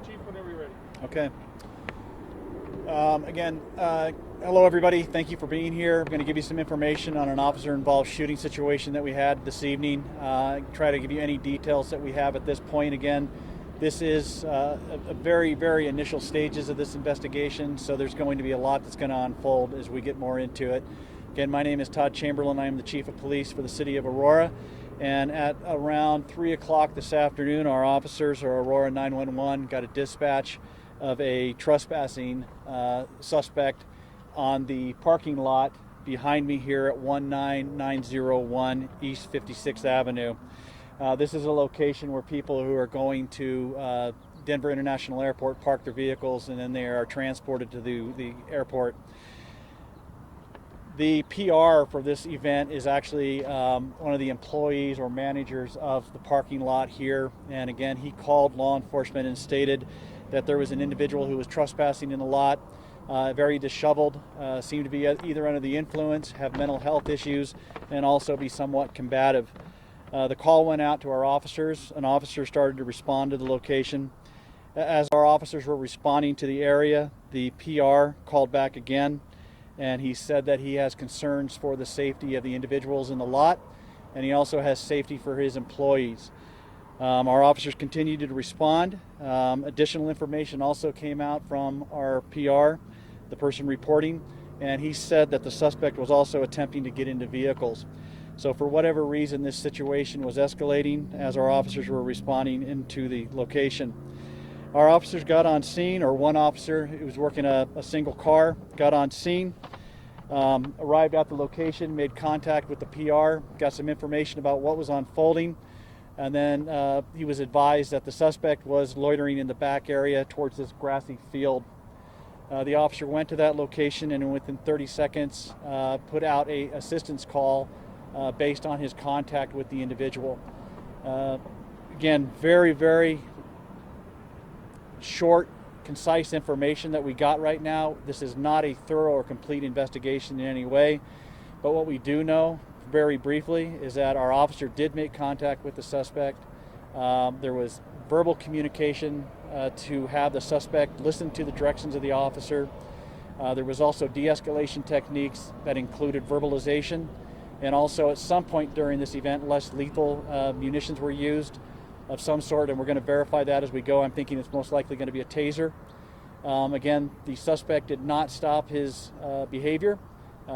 Chief, whenever you're ready. Okay. Again, hello everybody. Thank you for being here. I'm going to give you some information on an officer-involved shooting situation that we had this evening. Try to give you any details that we have at this point. Again, this is a very, very initial stages of this investigation, so there's going to be a lot that's going to unfold as we get more into it. Again, my name is Todd Chamberlain. I am the Chief of Police for the City of Aurora. And at around 3 o'clock this afternoon, our officers, or Aurora 911, got a dispatch of a trespassing suspect on the parking lot behind me here at 19901 East 56th Avenue. This is a location where people who are going to Denver International Airport park their vehicles and then they are transported to the airport. The PR for this event is actually one of the employees or managers of the parking lot here. And again, he called law enforcement and stated that there was an individual who was trespassing in the lot, very disheveled, seemed to be either under the influence, have mental health issues, and also be somewhat combative. The call went out to our officers. An officer started to respond to the location. As our officers were responding to the area, the PR called back again, and he said that he has concerns for the safety of the individuals in the lot, and he also has safety for his employees. Our officers continued to respond. Additional information also came out from our PR, the person reporting, and he said that the suspect was also attempting to get into vehicles. So for whatever reason, this situation was escalating as our officers were responding into the location. Our officers got on scene, or one officer who was working a single car, got on scene, arrived at the location, made contact with the PR, got some information about what was unfolding, and then he was advised that the suspect was loitering in the back area towards this grassy field. The officer went to that location and within 30 seconds put out an assistance call based on his contact with the individual. Again, very, very short, concise information that we got right now. This is not a thorough or complete investigation in any way, but what we do know very briefly is that our officer did make contact with the suspect. There was verbal communication to have the suspect listen to the directions of the officer. There was also de-escalation techniques that included verbalization, and also at some point during this event less lethal munitions were used of some sort, and we're going to verify that as we go. I'm thinking it's most likely going to be a taser. Again, the suspect did not stop his behavior.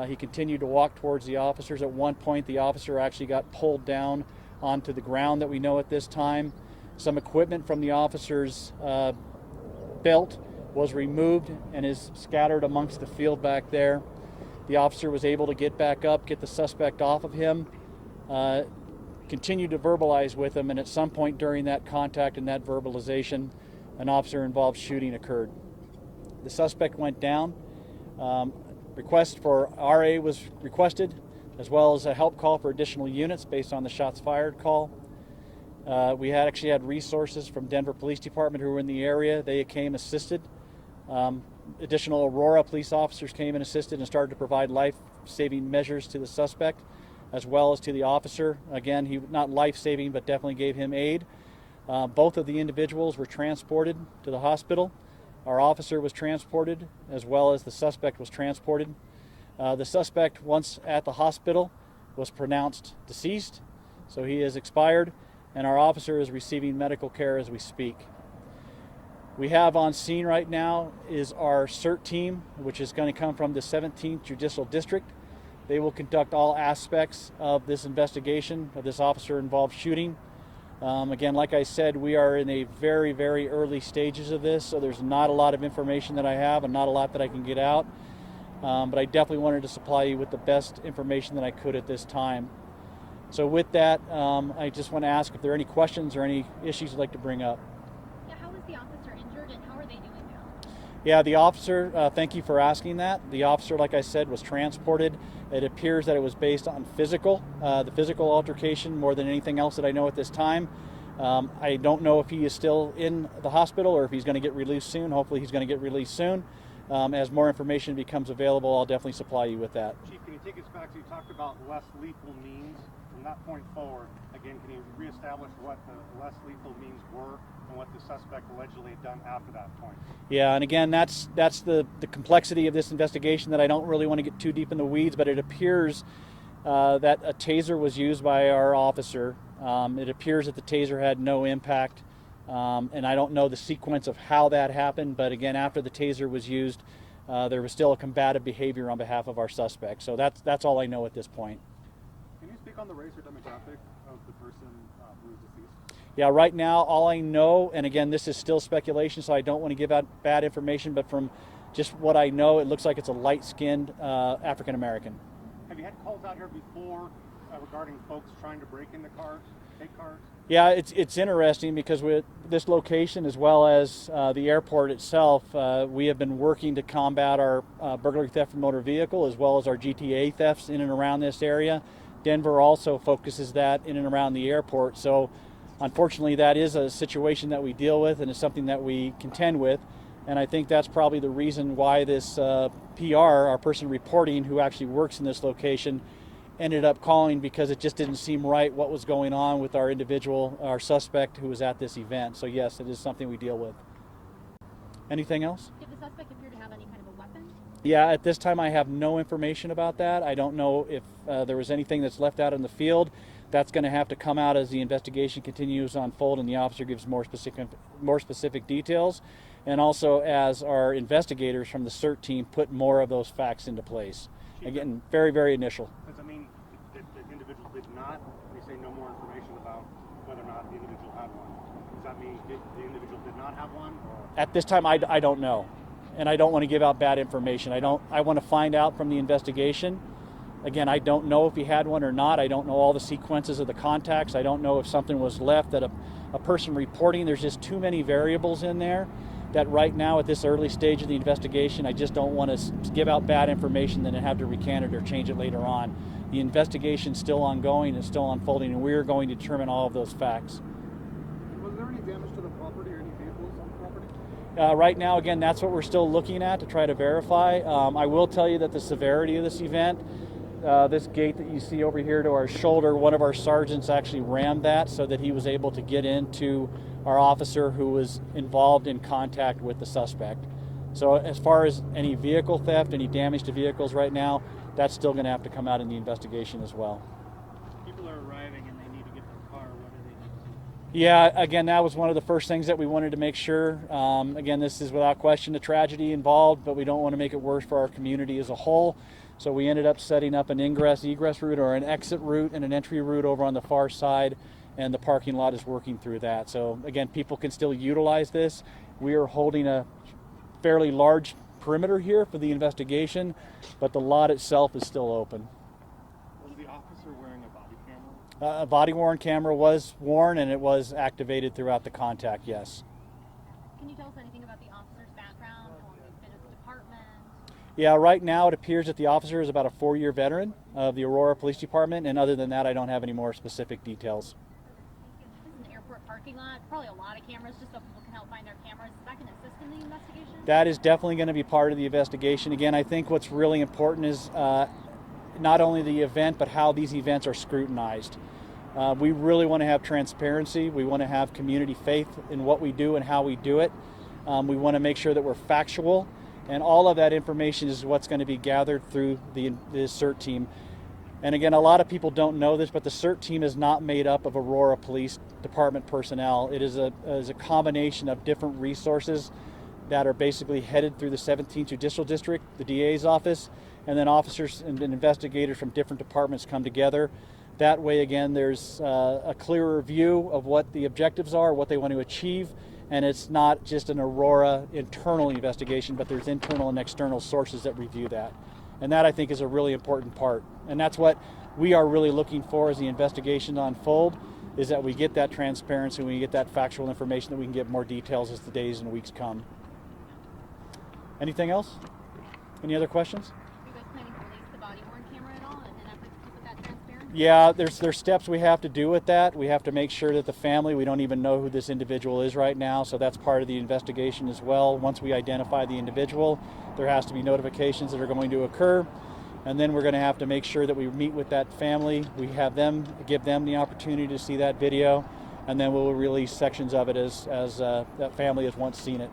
He continued to walk towards the officers. At one point, the officer actually got pulled down onto the ground that we know at this time. Some equipment from the officer's belt was removed and is scattered amongst the field back there. The officer was able to get back up, get the suspect off of him, continued to verbalize with him, and at some point during that contact and that verbalization, an officer-involved shooting occurred. The suspect went down. Request for RA was requested, as well as a help call for additional units based on the shots fired call. We actually had resources from Denver Police Department who were in the area. They came, assisted. Additional Aurora police officers came and assisted and started to provide life-saving measures to the suspect, as well as to the officer. Again, he not life-saving, but definitely gave him aid. Both of the individuals were transported to the hospital. Our officer was transported, as well as the suspect was transported. The suspect, once at the hospital, was pronounced deceased, so he is expired, and our officer is receiving medical care as we speak. We have on scene right now is our CERT team, which is going to come from the 17th Judicial District. They will conduct all aspects of this investigation, of this officer-involved shooting. Again, like I said, we are in a very, very early stages of this, so there's not a lot of information that I have and not a lot that I can get out. But I definitely wanted to supply you with the best information that I could at this time. So with that, I just want to ask if there are any questions or any issues you'd like to bring up. Yeah, how was the officer injured and how are they doing now? Yeah, the officer, thank you for asking that. The officer, like I said, was transported. It appears that it was based on the physical altercation more than anything else that I know at this time. I don't know if he is still in the hospital or if he's going to get released soon. Hopefully he's going to get released soon. As more information becomes available, I'll definitely supply you with that. Chief, can you take us back to, you talked about less lethal means from that point forward. Again, can you reestablish what the less lethal means were and what the suspect allegedly had done after that point. Yeah, and again, that's the complexity of this investigation that I don't really want to get too deep in the weeds, but it appears that a taser was used by our officer. It appears that the taser had no impact, and I don't know the sequence of how that happened, but again, after the taser was used, there was still a combative behavior on behalf of our suspect. So that's all I know at this point. Can you speak on the race or demographic of the person who is deceased? Yeah, right now, all I know, and again, this is still speculation, so I don't want to give out bad information, but from just what I know, it looks like it's a light-skinned African American. Have you had calls out here before regarding folks trying to break into cars, take cars? Yeah, it's interesting because with this location as well as the airport itself, we have been working to combat our burglary theft from motor vehicle as well as our GTA thefts in and around this area. Denver also focuses that in and around the airport. So unfortunately, that is a situation that we deal with and is something that we contend with. And I think that's probably the reason why this PR, our person reporting who actually works in this location, ended up calling, because it just didn't seem right what was going on with our individual, our suspect who was at this event. So yes, it is something we deal with. Anything else? Did the suspect appear to have any kind of a weapon? Yeah, at this time I have no information about that. I don't know if there was anything that's left out in the field. That's going to have to come out as the investigation continues to unfold and the officer gives more specific details, and also as our investigators from the CERT team put more of those facts into place. Again, very, very initial. Does that mean that the individual did not, they say no more information about whether or not the individual had one? Does that mean the individual did not have one? Or? At this time, I don't know. And I don't want to give out bad information. I want to find out from the investigation. Again, I don't know if he had one or not. I don't know all the sequences of the contacts. I don't know if something was left that a person reporting. There's just too many variables in there that right now at this early stage of the investigation, I just don't want to give out bad information and then have to recant it or change it later on. The investigation's still ongoing and still unfolding, and we're going to determine all of those facts. Was there any damage to the property or any vehicles on the property? Right now, again, that's what we're still looking at to try to verify. I will tell you that the severity of this event, this gate that you see over here to our shoulder, one of our sergeants actually rammed that so that he was able to get into our officer who was involved in contact with the suspect. So as far as any vehicle theft, any damage to vehicles right now, that's still going to have to come out in the investigation as well. People are arriving and they need to get their car. What do they need to do? Yeah, again, that was one of the first things that we wanted to make sure. Again, this is without question a tragedy involved, but we don't want to make it worse for our community as a whole. So we ended up setting up an ingress-egress route or an exit route and an entry route over on the far side, and the parking lot is working through that. So again, people can still utilize this. We are holding a fairly large perimeter here for the investigation, but the lot itself is still open. Was the officer wearing a body camera? A body-worn camera was worn and it was activated throughout the contact, yes. Can you tell us anything about the officer's background, how long he's been at the department? Yeah, right now it appears that the officer is about a 4-year veteran of the Aurora Police Department, and other than that, I don't have any more specific details. This is an airport parking lot, probably a lot of cameras just so people can help find their cameras. Is that going to assist in the investigation? That is definitely going to be part of the investigation. Again, I think what's really important is not only the event, but how these events are scrutinized. We really want to have transparency. We want to have community faith in what we do and how we do it. We want to make sure that we're factual, and all of that information is what's going to be gathered through the CERT team. And again, a lot of people don't know this, but the CERT team is not made up of Aurora Police Department personnel. It is a combination of different resources that are basically headed through the 17th Judicial District, the DA's office, and then officers and investigators from different departments come together. That way, again, there's a clearer view of what the objectives are, what they want to achieve, and it's not just an Aurora internal investigation, but there's internal and external sources that review that. And that, I think, is a really important part. And that's what we are really looking for as the investigation unfold, is that we get that transparency, we get that factual information, that we can get more details as the days and weeks come. Anything else? Any other questions? Are you guys planning to release the body-worn camera at all in an effort to keep that transparent? Yeah, there's steps we have to do with that. We have to make sure that the family, we don't even know who this individual is right now, so that's part of the investigation as well. Once we identify the individual, there has to be notifications that are going to occur, and then we're going to have to make sure that we meet with that family. We have them, give them the opportunity to see that video, and then we'll release sections of it as that family has once seen it.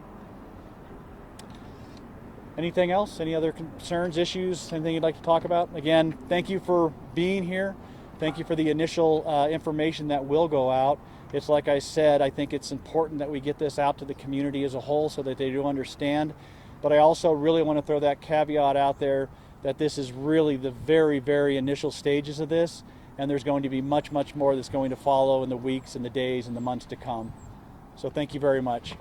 Anything else? Any other concerns, issues, anything you'd like to talk about? Again, thank you for being here. Thank you for the initial information that will go out. It's like I said, I think it's important that we get this out to the community as a whole so that they do understand. But I also really want to throw that caveat out there that this is really the very, very initial stages of this, and there's going to be much, much more that's going to follow in the weeks and the days and the months to come. So thank you very much.